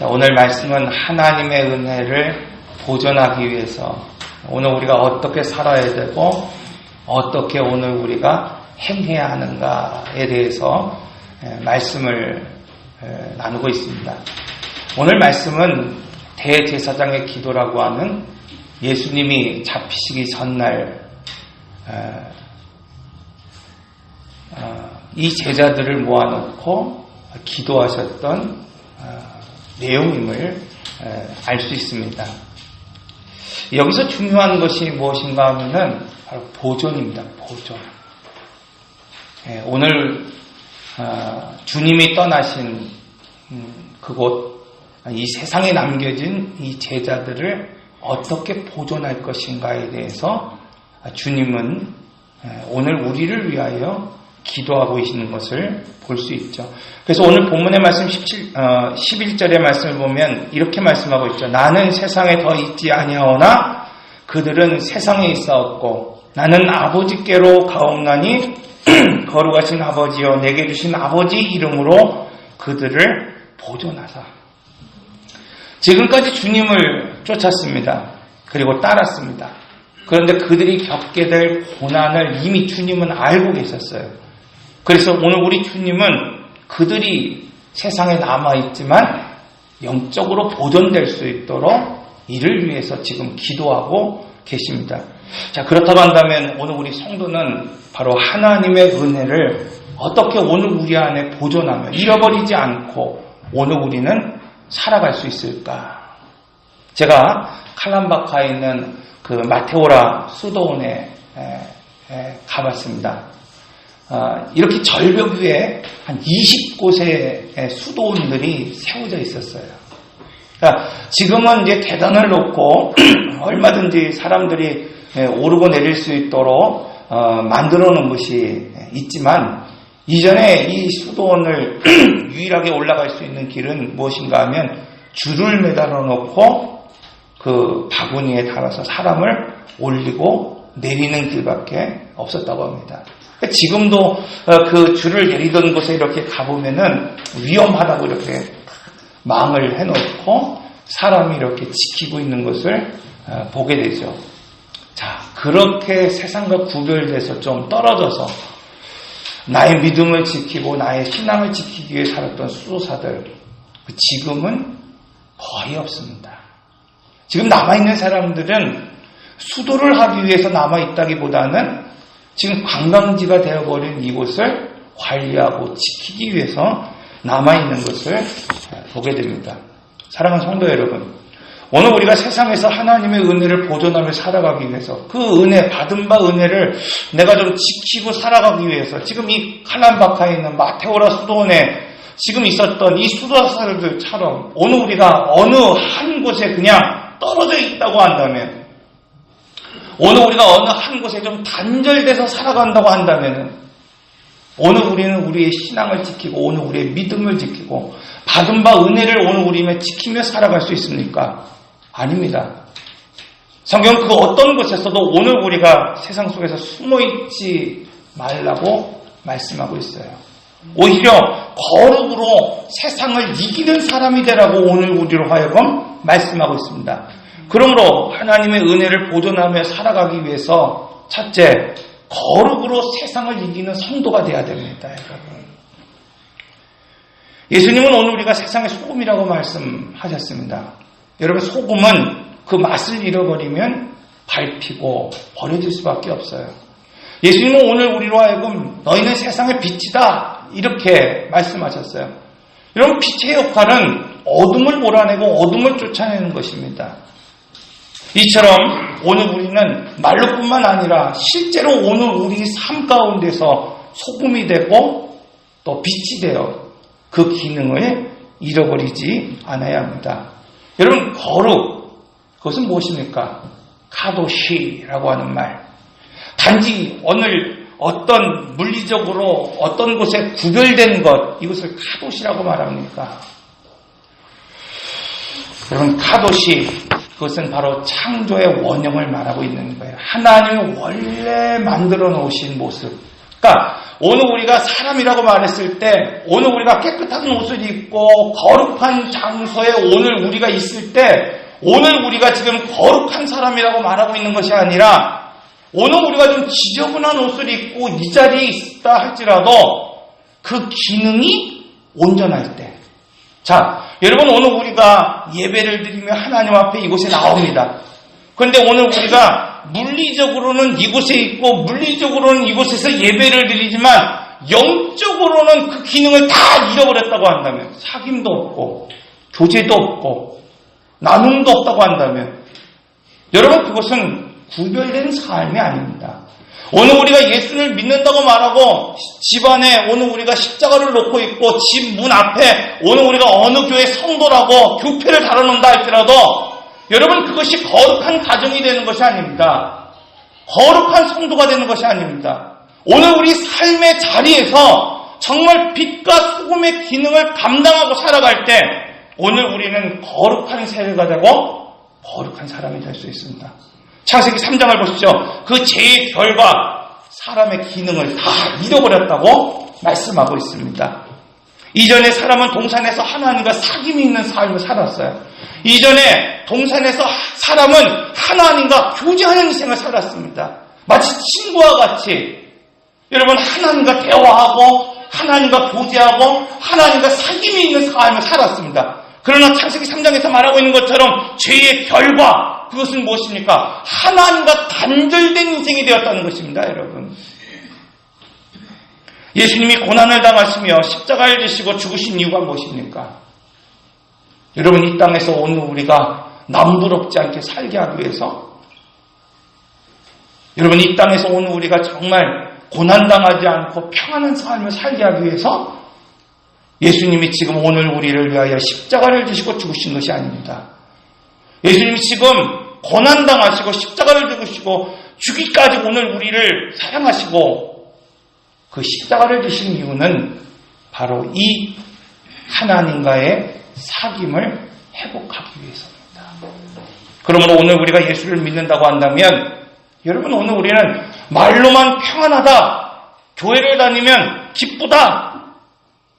자, 오늘 말씀은 하나님의 은혜를 보존하기 위해서 오늘 우리가 어떻게 살아야 되고 어떻게 오늘 우리가 행해야 하는가에 대해서 말씀을 나누고 있습니다. 오늘 말씀은 대제사장의 기도라고 하는 예수님이 잡히시기 전날 이 제자들을 모아놓고 기도하셨던 내용임을 알 수 있습니다. 여기서 중요한 것이 무엇인가 하면은 바로 보존입니다. 보존. 오늘 주님이 떠나신 그곳, 이 세상에 남겨진 이 제자들을 어떻게 보존할 것인가에 대해서 주님은 오늘 우리를 위하여 기도하고 계시는 것을 볼 수 있죠. 그래서 오늘 본문의 말씀 11절의 말씀을 보면 이렇게 말씀하고 있죠. 나는 세상에 더 있지 아니하오나 그들은 세상에 있사옵고 나는 아버지께로 가옵나니 거룩하신 아버지여 내게 주신 아버지 이름으로 그들을 보존하사. 지금까지 주님을 쫓았습니다. 그리고 따랐습니다. 그런데 그들이 겪게 될 고난을 이미 주님은 알고 계셨어요. 그래서 오늘 우리 주님은 그들이 세상에 남아있지만 영적으로 보존될 수 있도록 이를 위해서 지금 기도하고 계십니다. 자, 그렇다고 한다면 오늘 우리 성도는 바로 하나님의 은혜를 어떻게 오늘 우리 안에 보존하며 잃어버리지 않고 오늘 우리는 살아갈 수 있을까? 제가 칼람바카에 있는 그 마테오라 수도원에 가봤습니다. 이렇게 절벽 위에 한 20곳의 수도원들이 세워져 있었어요. 그러니까 지금은 이제 계단을 놓고 얼마든지 사람들이 오르고 내릴 수 있도록 만들어 놓은 것이 있지만 이전에 이 수도원을 유일하게 올라갈 수 있는 길은 무엇인가 하면 줄을 매달아 놓고 그 바구니에 달아서 사람을 올리고 내리는 길밖에 없었다고 합니다. 지금도 그 줄을 내리던 곳에 이렇게 가보면은 위험하다고 이렇게 망을 해놓고 사람이 이렇게 지키고 있는 것을 보게 되죠. 자, 그렇게 세상과 구별돼서 좀 떨어져서 나의 믿음을 지키고 나의 신앙을 지키기 위해 살았던 수도사들, 지금은 거의 없습니다. 지금 남아있는 사람들은 수도를 하기 위해서 남아있다기보다는 지금 관광지가 되어버린 이곳을 관리하고 지키기 위해서 남아있는 것을 보게 됩니다. 사랑하는 성도 여러분, 오늘 우리가 세상에서 하나님의 은혜를 보존하며 살아가기 위해서 그 은혜, 받은 바 은혜를 내가 좀 지키고 살아가기 위해서 지금 이 칼람바카에 있는 마테오라 수도원에 지금 있었던 이 수도사들처럼 오늘 우리가 어느 한 곳에 그냥 떨어져 있다고 한다면, 오늘 우리가 어느 한 곳에 좀 단절돼서 살아간다고 한다면 오늘 우리는 우리의 신앙을 지키고 오늘 우리의 믿음을 지키고 받은 바 은혜를 오늘 우리는 지키며 살아갈 수 있습니까? 아닙니다. 성경은 그 어떤 곳에서도 오늘 우리가 세상 속에서 숨어있지 말라고 말씀하고 있어요. 오히려 거룩으로 세상을 이기는 사람이 되라고 오늘 우리로 하여금 말씀하고 있습니다. 그러므로 하나님의 은혜를 보존하며 살아가기 위해서 첫째, 거룩으로 세상을 이기는 성도가 되어야 됩니다. 여러분. 예수님은 오늘 우리가 세상의 소금이라고 말씀하셨습니다. 여러분, 소금은 그 맛을 잃어버리면 밟히고 버려질 수밖에 없어요. 예수님은 오늘 우리로 하여금 너희는 세상의 빛이다 이렇게 말씀하셨어요. 여러분, 빛의 역할은 어둠을 몰아내고 어둠을 쫓아내는 것입니다. 이처럼 오늘 우리는 말로뿐만 아니라 실제로 오늘 우리 삶 가운데서 소금이 되고 또 빛이 되어 그 기능을 잃어버리지 않아야 합니다. 여러분, 거룩, 그것은 무엇입니까? 카도시라고 하는 말. 단지 오늘 어떤 물리적으로 어떤 곳에 구별된 것, 이것을 카도시라고 말합니까? 여러분, 카도시, 그것은 바로 창조의 원형을 말하고 있는 거예요. 하나님이 원래 만들어 놓으신 모습, 그러니까 오늘 우리가 사람이라고 말했을 때 오늘 우리가 깨끗한 옷을 입고 거룩한 장소에 오늘 우리가 있을 때 오늘 우리가 지금 거룩한 사람이라고 말하고 있는 것이 아니라 오늘 우리가 좀 지저분한 옷을 입고 이 자리에 있다 할지라도 그 기능이 온전할 때. 자, 여러분 오늘 우리가 예배를 드리며 하나님 앞에 이곳에 나옵니다. 그런데 오늘 우리가 물리적으로는 이곳에 있고 물리적으로는 이곳에서 예배를 드리지만 영적으로는 그 기능을 다 잃어버렸다고 한다면 사귐도 없고 교제도 없고 나눔도 없다고 한다면 여러분 그것은 구별된 삶이 아닙니다. 오늘 우리가 예수를 믿는다고 말하고 집안에 오늘 우리가 십자가를 놓고 있고 집 문 앞에 오늘 우리가 어느 교회 성도라고 교패를 달아놓는다 할지라도 여러분 그것이 거룩한 가정이 되는 것이 아닙니다. 거룩한 성도가 되는 것이 아닙니다. 오늘 우리 삶의 자리에서 정말 빛과 소금의 기능을 감당하고 살아갈 때 오늘 우리는 거룩한 세대가 되고 거룩한 사람이 될 수 있습니다. 창세기 3장을 보십시오. 그 죄의 결과 사람의 기능을 다 잃어버렸다고 말씀하고 있습니다. 이전에 사람은 동산에서 하나님과 사귐이 있는 삶을 살았어요. 이전에 동산에서 사람은 하나님과 교제하는 인생을 살았습니다. 마치 친구와 같이 여러분 하나님과 대화하고 하나님과 교제하고 하나님과 사귐이 있는 삶을 살았습니다. 그러나 창세기 3장에서 말하고 있는 것처럼 죄의 결과 그것은 무엇입니까? 하나님과 단절된 인생이 되었다는 것입니다. 여러분 예수님이 고난을 당하시며 십자가를 지시고 죽으신 이유가 무엇입니까? 여러분 이 땅에서 오늘 우리가 남부럽지 않게 살게 하기 위해서 여러분 이 땅에서 오늘 우리가 정말 고난당하지 않고 평안한 삶을 살게 하기 위해서 예수님이 지금 오늘 우리를 위하여 십자가를 지시고 죽으신 것이 아닙니다. 예수님이 지금 고난당하시고 십자가를 죽으시고 죽기까지 오늘 우리를 사랑하시고 그 십자가를 지신 이유는 바로 이 하나님과의 사귐을 회복하기 위해서입니다. 그러므로 오늘 우리가 예수를 믿는다고 한다면 여러분 오늘 우리는 말로만 평안하다, 교회를 다니면 기쁘다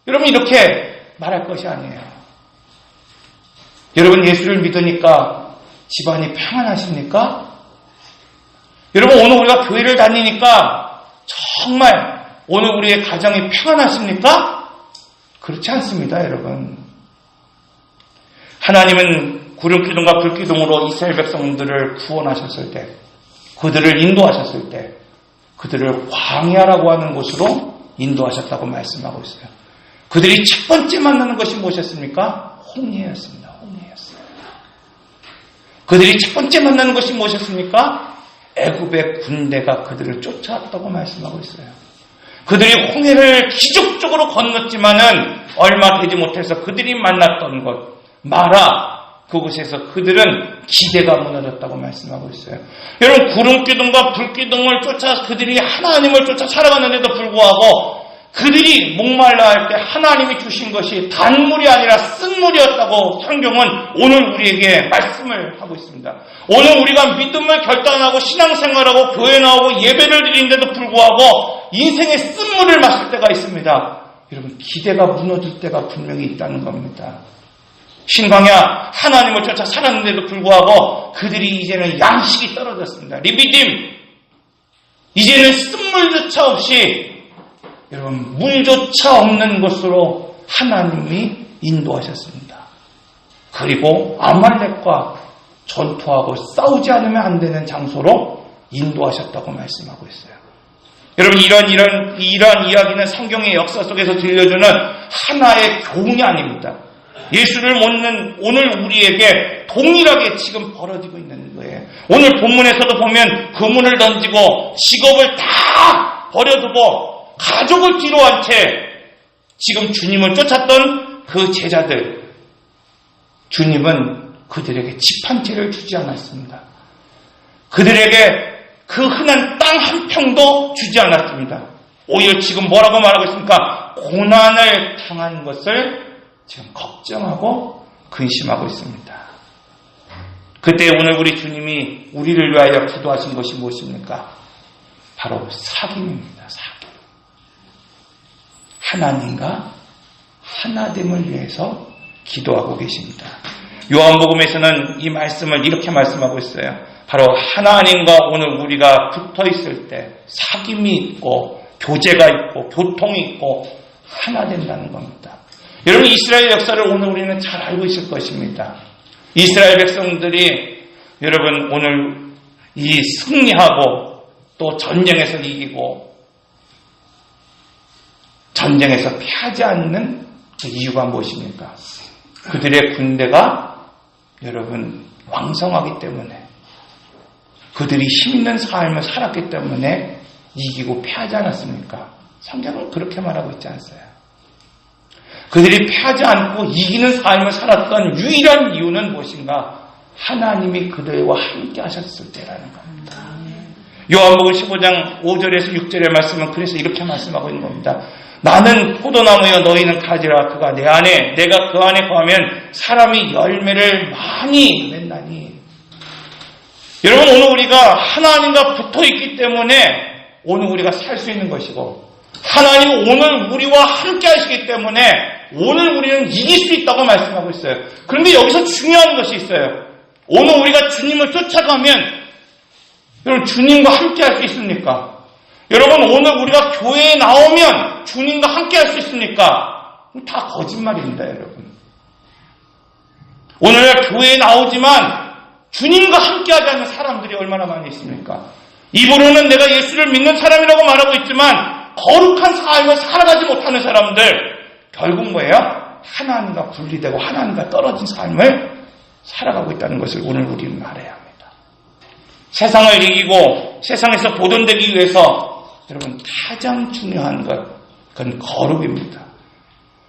여러분 이렇게 말할 것이 아니에요. 여러분 예수를 믿으니까 집안이 평안하십니까? 여러분 오늘 우리가 교회를 다니니까 정말 오늘 우리의 가정이 평안하십니까? 그렇지 않습니다. 여러분 하나님은 구름기둥과 불기둥으로 이스라엘 백성들을 구원하셨을 때 그들을 인도하셨을 때 그들을 광야라고 하는 곳으로 인도하셨다고 말씀하고 있어요. 그들이 첫 번째 만나는 것이 무엇이었습니까? 홍해였습니다. 홍해였어요. 그들이 첫 번째 만나는 것이 무엇이었습니까? 애굽의 군대가 그들을 쫓아왔다고 말씀하고 있어요. 그들이 홍해를 기적적으로 건넜지만은 얼마 되지 못해서 그들이 만났던 곳 마라 그곳에서 그들은 기대가 무너졌다고 말씀하고 있어요. 여러분 구름기둥과 불기둥을 쫓아 그들이 하나님을 쫓아 살아가는데도 불구하고 그들이 목말라 할 때 하나님이 주신 것이 단물이 아니라 쓴물이었다고 성경은 오늘 우리에게 말씀을 하고 있습니다. 오늘 우리가 믿음을 결단하고 신앙생활하고 교회 나오고 예배를 드리는데도 불구하고 인생의 쓴물을 마실 때가 있습니다. 여러분 기대가 무너질 때가 분명히 있다는 겁니다. 신광야 하나님을 쫓아 살았는데도 불구하고 그들이 이제는 양식이 떨어졌습니다. 리비딤 이제는 쓴물조차 없이 여러분 물조차 없는 곳으로 하나님이 인도하셨습니다. 그리고 아말렉과 전투하고 싸우지 않으면 안 되는 장소로 인도하셨다고 말씀하고 있어요. 여러분 이런 이야기는 성경의 역사 속에서 들려주는 하나의 교훈이 아닙니다. 예수를 믿는 오늘 우리에게 동일하게 지금 벌어지고 있는 거예요. 오늘 본문에서도 보면 그물을 던지고 직업을 다 버려두고 가족을 뒤로 한 채 지금 주님을 쫓았던 그 제자들 주님은 그들에게 집 한 채를 주지 않았습니다. 그들에게 그 흔한 땅 한 평도 주지 않았습니다. 오히려 지금 뭐라고 말하고 있습니까? 고난을 당한 것을 지금 걱정하고 근심하고 있습니다. 그때 오늘 우리 주님이 우리를 위하여 기도하신 것이 무엇입니까? 바로 사귐입니다. 사귐. 하나님과 하나됨을 위해서 기도하고 계십니다. 요한복음에서는 이 말씀을 이렇게 말씀하고 있어요. 바로 하나님과 오늘 우리가 붙어 있을 때 사귐이 있고 교제가 있고 교통이 있고 하나 된다는 겁니다. 여러분, 이스라엘 역사를 오늘 우리는 잘 알고 있을 것입니다. 이스라엘 백성들이 여러분 오늘 이 승리하고 또 전쟁에서 이기고 전쟁에서 패하지 않는 그 이유가 무엇입니까? 그들의 군대가 여러분 왕성하기 때문에, 그들이 힘있는 삶을 살았기 때문에 이기고 패하지 않았습니까? 성경은 그렇게 말하고 있지 않았어요. 그들이 패하지 않고 이기는 삶을 살았던 유일한 이유는 무엇인가? 하나님이 그들과 함께 하셨을 때라는 겁니다. 요한복음 15장 5절에서 6절의 말씀은 그래서 이렇게 말씀하고 있는 겁니다. 나는 포도나무여 너희는 가지라. 그가 내 안에 내가 그 안에 거하면 사람이 열매를 많이 맺나니. 여러분, 오늘 우리가 하나님과 붙어있기 때문에 오늘 우리가 살 수 있는 것이고, 하나님은 오늘 우리와 함께 하시기 때문에 오늘 우리는 이길 수 있다고 말씀하고 있어요. 그런데 여기서 중요한 것이 있어요. 오늘 우리가 주님을 쫓아가면 여러분 주님과 함께 할 수 있습니까? 여러분, 오늘 우리가 교회에 나오면 주님과 함께 할 수 있습니까? 다 거짓말입니다, 여러분. 오늘 교회에 나오지만 주님과 함께 하지 않는 사람들이 얼마나 많이 있습니까? 입으로는 내가 예수를 믿는 사람이라고 말하고 있지만 거룩한 삶을 살아가지 못하는 사람들, 결국 뭐예요? 하나님과 분리되고 하나님과 떨어진 삶을 살아가고 있다는 것을 오늘 우리는 말해야 합니다. 세상을 이기고 세상에서 보존되기 위해서 여러분 가장 중요한 것, 그건 거룩입니다.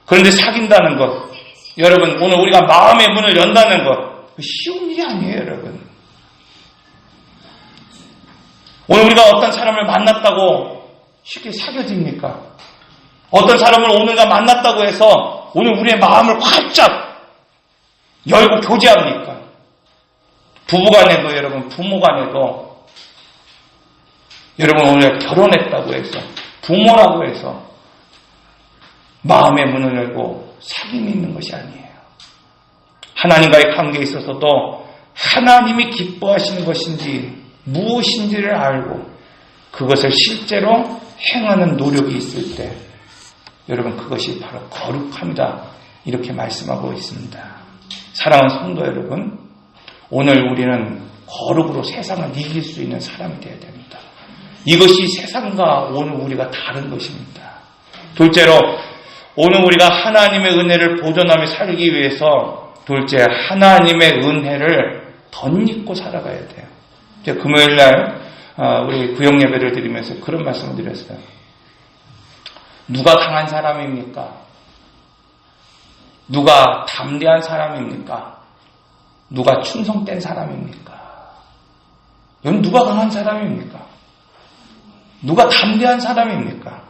그런데 사귄다는 것, 여러분 오늘 우리가 마음의 문을 연다는 것, 쉬운 일이 아니에요, 여러분. 오늘 우리가 어떤 사람을 만났다고 쉽게 사귀어집니까? 어떤 사람을 오늘가 만났다고 해서 오늘 우리의 마음을 활짝 열고 교제합니까? 부부간에도 여러분, 부모간에도 여러분 오늘 결혼했다고 해서 부모라고 해서 마음의 문을 열고 사귐이 있는 것이 아니에요. 하나님과의 관계에 있어서도 하나님이 기뻐하시는 것인지 무엇인지를 알고 그것을 실제로 행하는 노력이 있을 때 여러분 그것이 바로 거룩함이다, 이렇게 말씀하고 있습니다. 사랑하는 성도 여러분, 오늘 우리는 거룩으로 세상을 이길 수 있는 사람이 되어야 됩니다. 이것이 세상과 오늘 우리가 다른 것입니다. 둘째로, 오늘 우리가 하나님의 은혜를 보존하며 살기 위해서 둘째, 하나님의 은혜를 덧입고 살아가야 돼요. 금요일날 우리 구역 예배를 드리면서 그런 말씀을 드렸어요. 누가 강한 사람입니까? 누가 담대한 사람입니까? 누가 충성된 사람입니까? 여러분, 누가 강한 사람입니까? 누가 담대한 사람입니까?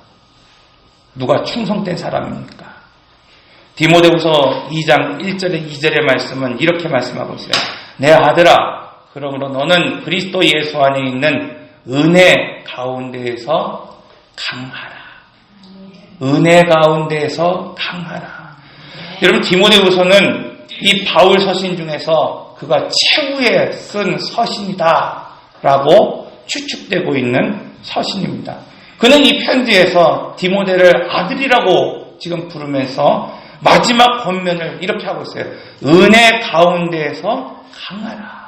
누가 충성된 사람입니까? 디모데후서 2장 1절에 2절의 말씀은 이렇게 말씀하고 있어요. 내 아들아, 그러므로 너는 그리스도 예수 안에 있는 은혜 가운데에서 강하라. 은혜 가운데에서 강하라. 여러분, 디모데후서는 이 바울 서신 중에서 그가 최후에 쓴 서신이다 라고 추측되고 있는 서신입니다. 그는 이 편지에서 디모데를 아들이라고 지금 부르면서 마지막 권면을 이렇게 하고 있어요. 은혜 가운데에서 강하라.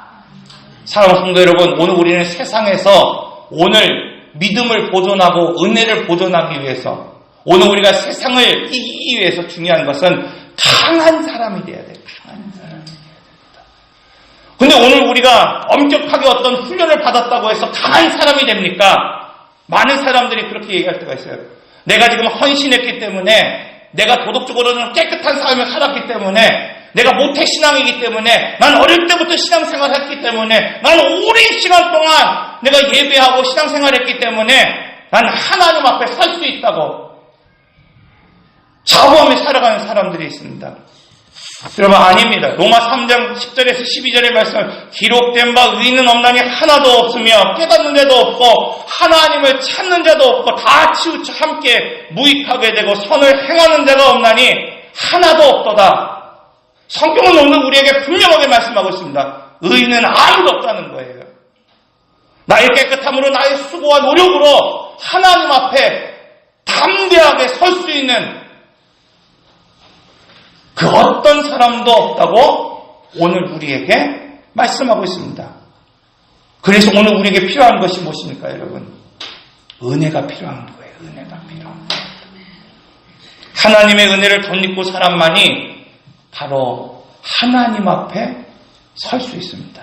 사랑하는 성도 여러분, 오늘 우리는 세상에서 오늘 믿음을 보존하고 은혜를 보존하기 위해서, 오늘 우리가 세상을 이기기 위해서 중요한 것은 강한 사람이 돼야 돼요. 강한 사람이 돼야 됩니다. 근데 오늘 우리가 엄격하게 어떤 훈련을 받았다고 해서 강한 사람이 됩니까? 많은 사람들이 그렇게 얘기할 때가 있어요. 내가 지금 헌신했기 때문에, 내가 도덕적으로는 깨끗한 삶을 살았기 때문에, 내가 모태신앙이기 때문에, 난 어릴 때부터 신앙생활을 했기 때문에, 난 오랜 시간 동안 내가 예배하고 신앙생활을 했기 때문에 난 하나님 앞에 설 수 있다고 자부하며 살아가는 사람들이 있습니다. 여러분, 아닙니다. 로마 3장 10절에서 12절의 말씀, 기록된 바 의인은 없나니 하나도 없으며 깨닫는 자도 없고 하나님을 찾는 자도 없고 다 치우쳐 함께 무익하게 되고 선을 행하는 자가 없나니 하나도 없도다. 성경은 오늘 우리에게 분명하게 말씀하고 있습니다. 의인은 아무도 없다는 거예요. 나의 깨끗함으로, 나의 수고와 노력으로 하나님 앞에 담대하게 설 수 있는 그 어떤 사람도 없다고 오늘 우리에게 말씀하고 있습니다. 그래서 오늘 우리에게 필요한 것이 무엇입니까, 여러분? 은혜가 필요한 거예요. 은혜가 필요한 거예요. 하나님의 은혜를 덧입고 사람만이 바로 하나님 앞에 설 수 있습니다.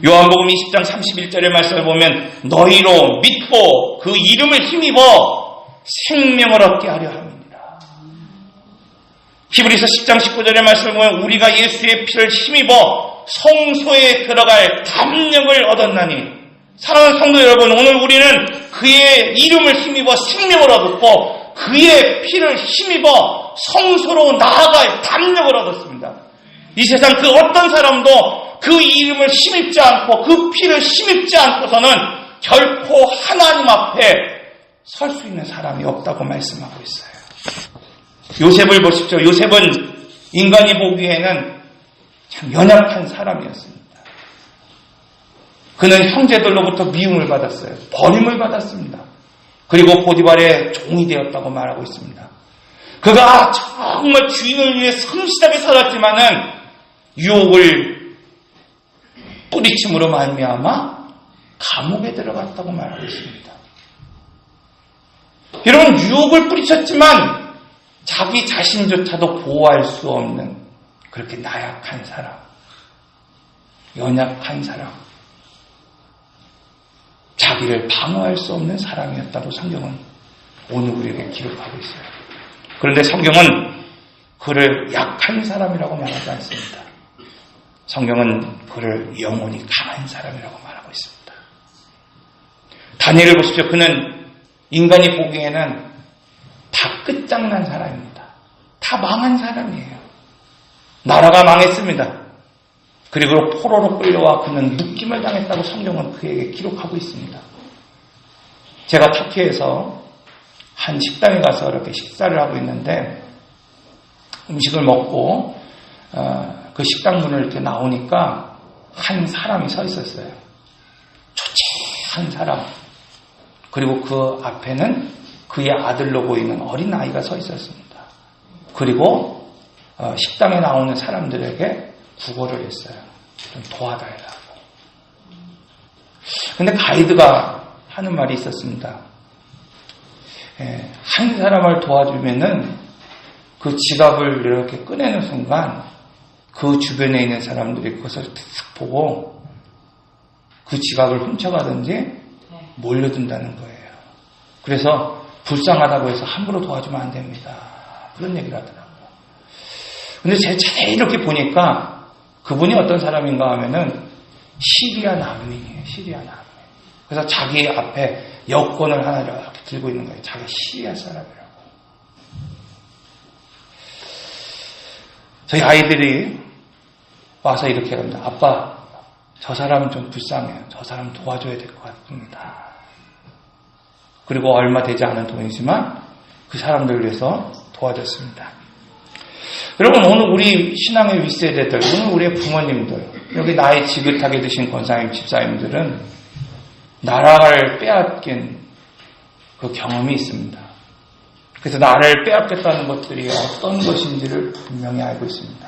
요한복음 20장 31절의 말씀을 보면 너희로 믿고 그 이름을 힘입어 생명을 얻게 하려 합니다. 히브리서 10장 19절의 말씀을 보면 우리가 예수의 피를 힘입어 성소에 들어갈 담력을 얻었나니, 사랑하는 성도 여러분, 오늘 우리는 그의 이름을 힘입어 생명을 얻었고 그의 피를 힘입어 성소로 나아갈 담력을 얻었습니다. 이 세상 그 어떤 사람도 그 이름을 힘입지 않고 그 피를 힘입지 않고서는 결코 하나님 앞에 설 수 있는 사람이 없다고 말씀하고 있어요. 요셉을 보십시오. 요셉은 인간이 보기에는 참 연약한 사람이었습니다. 그는 형제들로부터 미움을 받았어요. 버림을 받았습니다. 그리고 보디발의 종이 되었다고 말하고 있습니다. 그가 정말 주인을 위해 성실하게 살았지만은 유혹을 뿌리침으로 말미암아 감옥에 들어갔다고 말하고 있습니다. 여러분, 유혹을 뿌리쳤지만 자기 자신조차도 보호할 수 없는 그렇게 나약한 사람, 연약한 사람, 자기를 방어할 수 없는 사람이었다고 성경은 오늘 우리에게 기록하고 있어요. 그런데 성경은 그를 약한 사람이라고 말하지 않습니다. 성경은 그를 영혼이 강한 사람이라고 말하고 있습니다. 다니엘을 보십시오. 그는 인간이 보기에는 다 끝장난 사람입니다. 다 망한 사람이에요. 나라가 망했습니다. 그리고 포로로 끌려와 그는 묶임을 당했다고 성경은 그에게 기록하고 있습니다. 제가 터키에서 한 식당에 가서 이렇게 식사를 하고 있는데 음식을 먹고 그 식당 문을 이렇게 나오니까 한 사람이 서 있었어요. 초췌한 사람. 그리고 그 앞에는 그의 아들로 보이는 어린 아이가 서 있었습니다. 그리고 식당에 나오는 사람들에게 구걸을 했어요. 좀 도와달라고. 근데 가이드가 하는 말이 있었습니다. 한 사람을 도와주면은 그 지갑을 이렇게 꺼내는 순간 그 주변에 있는 사람들이 그것을 탁 보고 그 지갑을 훔쳐가든지 몰려든다는 거예요. 그래서 불쌍하다고 해서 함부로 도와주면 안 됩니다. 그런 얘기를 하더라고요. 근데 제가 이렇게 보니까 그분이 어떤 사람인가 하면은 시리아 난민이에요. 시리아 난민. 그래서 자기 앞에 여권을 하나 이렇게 들고 있는 거예요. 자기 시리아 사람이라고. 저희 아이들이 와서 이렇게 합니다. 아빠, 저 사람은 좀 불쌍해요. 저 사람 도와줘야 될 것 같습니다. 그리고 얼마 되지 않은 돈이지만 그 사람들을 위해서 도와줬습니다. 여러분, 오늘 우리 신앙의 윗세대들, 오늘 우리의 부모님들, 여기 나이 지긋하게 드신 권사님, 집사님들은 나라를 빼앗긴 그 경험이 있습니다. 그래서 나를 빼앗겼다는 것들이 어떤 것인지를 분명히 알고 있습니다.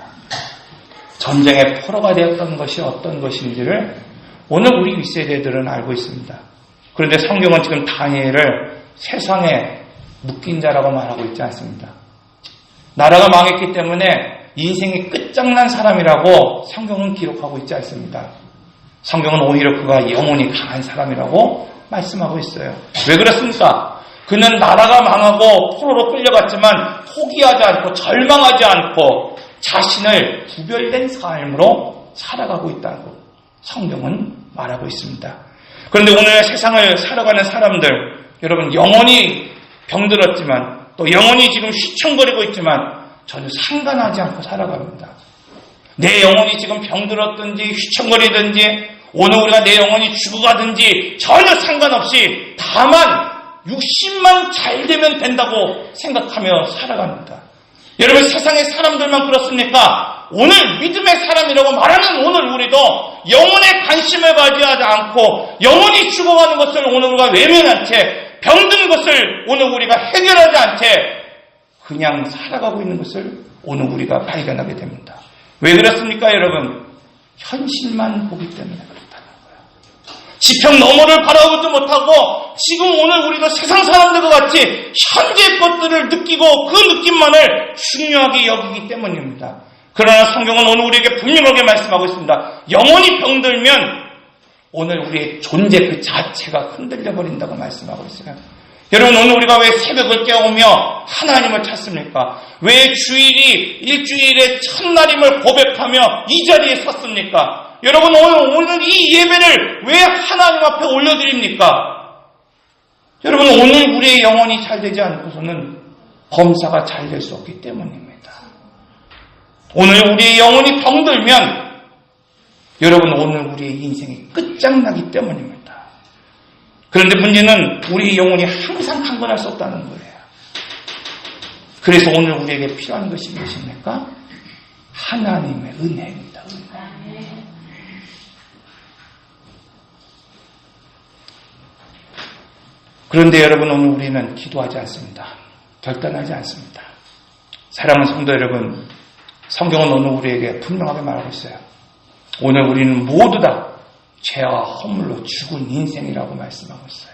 전쟁의 포로가 되었던 것이 어떤 것인지를 오늘 우리 윗세대들은 알고 있습니다. 그런데 성경은 지금 다니엘을 세상에 묶인 자라고 말하고 있지 않습니다. 나라가 망했기 때문에 인생이 끝장난 사람이라고 성경은 기록하고 있지 않습니다. 성경은 오히려 그가 영혼이 강한 사람이라고 말씀하고 있어요. 왜 그렇습니까? 그는 나라가 망하고 포로로 끌려갔지만 포기하지 않고 절망하지 않고 자신을 구별된 삶으로 살아가고 있다고 성경은 말하고 있습니다. 그런데 오늘 세상을 살아가는 사람들, 여러분, 영혼이 병들었지만 또 영혼이 지금 휘청거리고 있지만 전혀 상관하지 않고 살아갑니다. 내 영혼이 지금 병들었든지 휘청거리든지 오늘 우리가 내 영혼이 죽어가든지 전혀 상관없이 다만 육신만 잘 되면 된다고 생각하며 살아갑니다. 여러분, 세상의 사람들만 그렇습니까? 오늘 믿음의 사람이라고 말하는 오늘 우리도 영혼에 관심을 가지지 않고 영혼이 죽어가는 것을 오늘 우리가 외면한 채 병든 것을 오늘 우리가 해결하지 않은 채 그냥 살아가고 있는 것을 오늘 우리가 발견하게 됩니다. 왜 그렇습니까, 여러분? 현실만 보기 때문에 그렇다는 거예요. 지평 너머를 바라보지 못하고 지금 오늘 우리도 세상 사람들과 같이 현재 것들을 느끼고 그 느낌만을 중요하게 여기기 때문입니다. 그러나 성경은 오늘 우리에게 분명하게 말씀하고 있습니다. 영혼이 병들면 오늘 우리의 존재 그 자체가 흔들려 버린다고 말씀하고 있어요. 여러분, 오늘 우리가 왜 새벽을 깨우며 하나님을 찾습니까? 왜 일주일의 첫날임을 고백하며 이 자리에 섰습니까? 여러분, 오늘 이 예배를 왜 하나님 앞에 올려드립니까? 여러분, 오늘 우리의 영혼이 잘 되지 않고서는 범사가 잘 될 수 없기 때문입니다. 오늘 우리의 영혼이 병들면 여러분, 오늘 우리의 인생이 끝장나기 때문입니다. 그런데 문제는 우리의 영혼이 항상 강건할 수 없다는 거예요. 그래서 오늘 우리에게 필요한 것이 무엇입니까? 하나님의 은혜입니다. 은혜. 그런데 여러분, 오늘 우리는 기도하지 않습니다. 결단하지 않습니다. 사랑하는 성도 여러분, 성경은 오늘 우리에게 분명하게 말하고 있어요. 오늘 우리는 모두 다 죄와 허물로 죽은 인생이라고 말씀하고 있어요.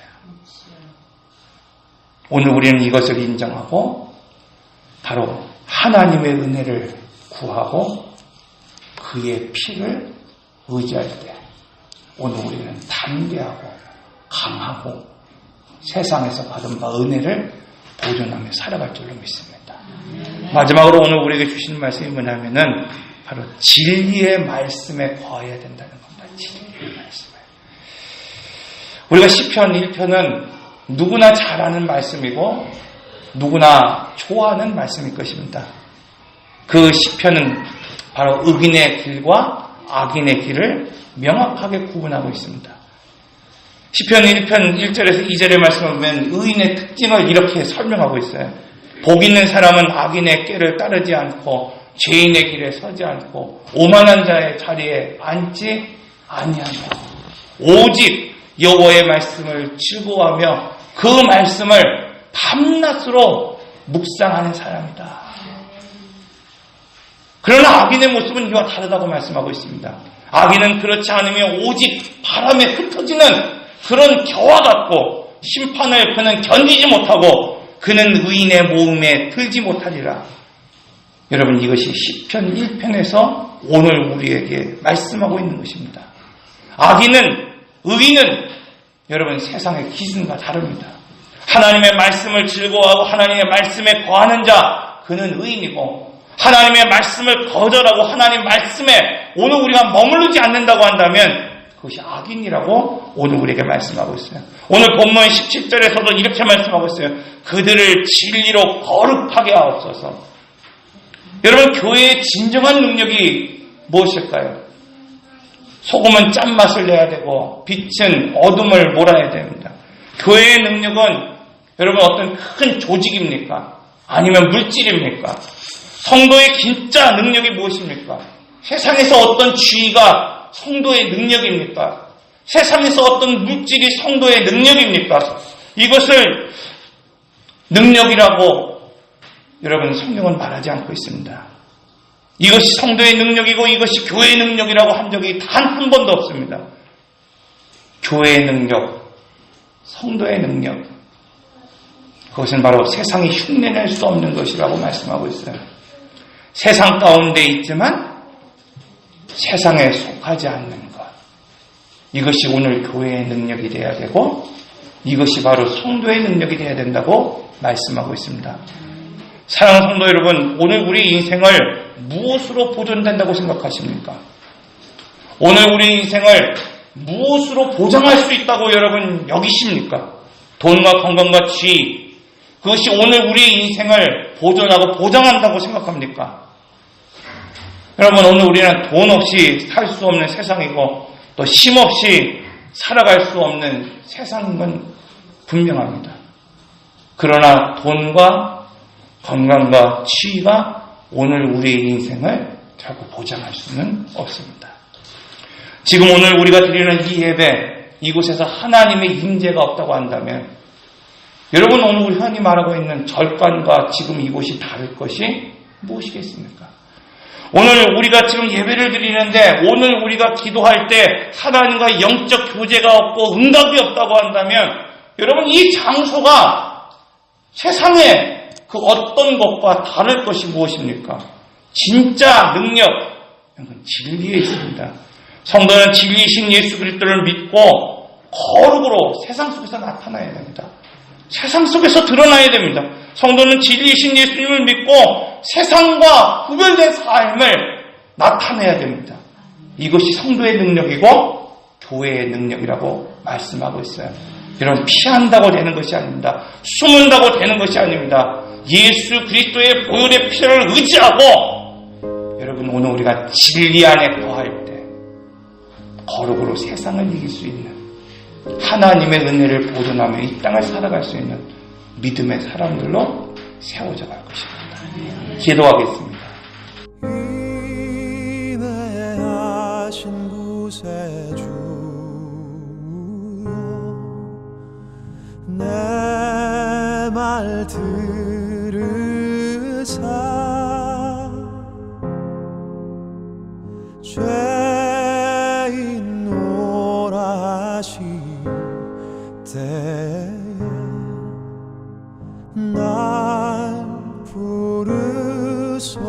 오늘 우리는 이것을 인정하고 바로 하나님의 은혜를 구하고 그의 피를 의지할 때 오늘 우리는 담대하고 강하고 세상에서 받은 바 은혜를 보존하며 살아갈 줄로 믿습니다. 마지막으로 오늘 우리에게 주시는 말씀이 뭐냐면은 바로 진리의 말씀에 거해야 된다는 겁니다. 진리의 말씀에. 우리가 시편 1편은 누구나 잘 아는 말씀이고 누구나 좋아하는 말씀일 것입니다. 그 시편은 바로 의인의 길과 악인의 길을 명확하게 구분하고 있습니다. 시편 1편 1절에서 2절의 말씀을 보면 의인의 특징을 이렇게 설명하고 있어요. 복 있는 사람은 악인의 꾀를 따르지 않고 죄인의 길에 서지 않고 오만한 자의 자리에 앉지 아니하며 오직 여호와의 말씀을 즐거워하며 그 말씀을 밤낮으로 묵상하는 사람이다. 그러나 악인의 모습은 이와 다르다고 말씀하고 있습니다. 악인은 그렇지 않으며 오직 바람에 흩어지는 그런 겨와 같고 심판을 그는 견디지 못하고 그는 의인의 모음에 들지 못하리라. 여러분, 이것이 시편 1편에서 오늘 우리에게 말씀하고 있는 것입니다. 의인은 여러분 세상의 기준과 다릅니다. 하나님의 말씀을 즐거워하고 하나님의 말씀에 거하는 자, 그는 의인이고 하나님의 말씀을 거절하고 하나님 말씀에 오늘 우리가 머무르지 않는다고 한다면 그것이 악인이라고 오늘 우리에게 말씀하고 있어요. 오늘 본문 17절에서도 이렇게 말씀하고 있어요. 그들을 진리로 거룩하게 하옵소서. 여러분, 교회의 진정한 능력이 무엇일까요? 소금은 짠맛을 내야 되고 빛은 어둠을 몰아야 됩니다. 교회의 능력은 여러분 어떤 큰 조직입니까? 아니면 물질입니까? 성도의 진짜 능력이 무엇입니까? 세상에서 어떤 지위가 성도의 능력입니까? 세상에서 어떤 물질이 성도의 능력입니까? 이것을 능력이라고 여러분 성경은 말하지 않고 있습니다. 이것이 성도의 능력이고 이것이 교회의 능력이라고 한 적이 단 한 번도 없습니다. 교회의 능력, 성도의 능력, 그것은 바로 세상이 흉내낼 수 없는 것이라고 말씀하고 있어요. 세상 가운데 있지만 세상에 속하지 않는 것, 이것이 오늘 교회의 능력이 되어야 되고 이것이 바로 성도의 능력이 되어야 된다고 말씀하고 있습니다. 사랑하는 성도 여러분, 오늘 우리 인생을 무엇으로 보존된다고 생각하십니까? 오늘 우리 인생을 무엇으로 보장할 수 있다고 여러분 여기십니까? 돈과 건강과 지위, 그것이 오늘 우리 인생을 보존하고 보장한다고 생각합니까? 여러분, 오늘 우리는 돈 없이 살 수 없는 세상이고 또 쉼 없이 살아갈 수 없는 세상인 건 분명합니다. 그러나 돈과 건강과 치유가 오늘 우리의 인생을 결국 보장할 수는 없습니다. 지금 오늘 우리가 드리는 이 예배, 이곳에서 하나님의 임재가 없다고 한다면 여러분, 오늘 우리 흔히 말하고 있는 절간과 지금 이곳이 다를 것이 무엇이겠습니까? 오늘 우리가 지금 예배를 드리는데 오늘 우리가 기도할 때 하나님과 영적 교제가 없고 응답이 없다고 한다면 여러분, 이 장소가 세상의 그 어떤 것과 다를 것이 무엇입니까? 진짜 능력, 진리에 있습니다. 성도는 진리이신 예수 그리스도를 믿고 거룩으로 세상 속에서 나타나야 됩니다. 세상 속에서 드러나야 됩니다. 성도는 진리이신 예수님을 믿고 세상과 구별된 삶을 나타내야 됩니다. 이것이 성도의 능력이고 교회의 능력이라고 말씀하고 있어요. 여러분, 피한다고 되는 것이 아닙니다. 숨은다고 되는 것이 아닙니다. 예수 그리스도의 보혈의 피를 의지하고 여러분, 오늘 우리가 진리 안에 거할 때 거룩으로 세상을 이길 수 있는 하나님의 은혜를 보존하며 이 땅을 살아갈 수 있는 믿음의 사람들로 세워져 갈 것입니다. 기도하겠습니다. 인내하신 곳에 주여 내 말 들으사 죄인 오라 하시 때에 날 부르소